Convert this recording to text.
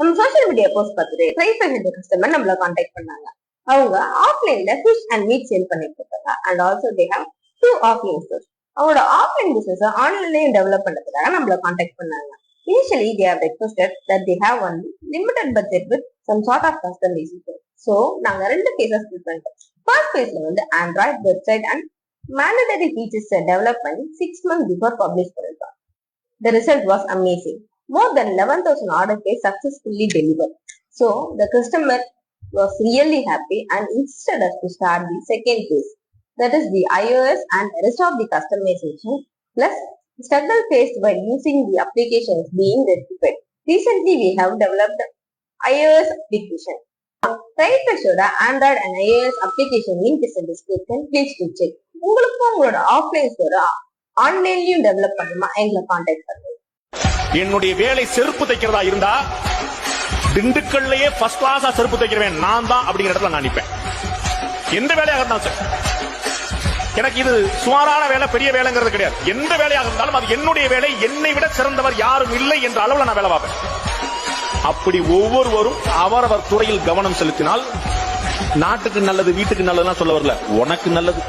நம்ம social media post பார்த்துட்டு try fashion customer நம்மள கான்டாக்ட் பண்ணாங்க. அவங்க ஆஃப்லைன்ல ஃபிஷ் அண்ட் மீட் சேல் பண்ணிட்டு இருக்காங்க. And also they have 2 offline stores. அவங்களோட ஆஃப்லைன் பிசினஸ் ஆன்லைன்லயும் டெவலப் பண்றதுக்காக நம்மள கான்டாக்ட் பண்ணாங்க. Initially, they have requested that they have one limited budget with some sort of customization. So, நாங்க ரெண்டு phases different. First phase ல வந்து Android website and mandatory features develop பண்ணி 6 months before publish பண்ணிருக்காங்க. The result was amazing. More than 11,000 order case successfully delivered. So, the customer was really happy and insisted us to start the second phase. That is the iOS and rest of the customization plus struggle faced while using the applications being rectified. Recently, we have developed iOS application. TryFreshோட Android and iOS application link is in description. Please do check. உங்களுக்கும் உங்களோட offline store ஆன்லைன்லயும் develop பண்ணுமா எங்களை contact பண்ணுங்க. என்னுடைய வேலை செருப்பு தைக்கிறதா இருந்தா திண்டுக்கல்லையே first கிளாஸா செருப்பு தைக்கிறேன் நான் தான் அப்படிங்கிற இடத்துல நான் நிற்பேன். எந்த வேலையாக இருந்தாலும் சார், எனக்கு இது சுமாரான வேலை பெரிய வேலைங்கிறது கிடையாது. எந்த வேலையாக இருந்தாலும் அது என்னுடைய வேலை, என்னை விட சிறந்தவர் யாரும் இல்லை என்ற அளவில் நான் வேலை பார்ப்பேன். அப்படி ஒவ்வொருவரும் அவரவர் துறையில் கவனம் செலுத்தினால் நாட்டுக்கு நல்லது, வீட்டுக்கு நல்லதுலாம் சொல்ல வரல, உனக்கு நல்லது.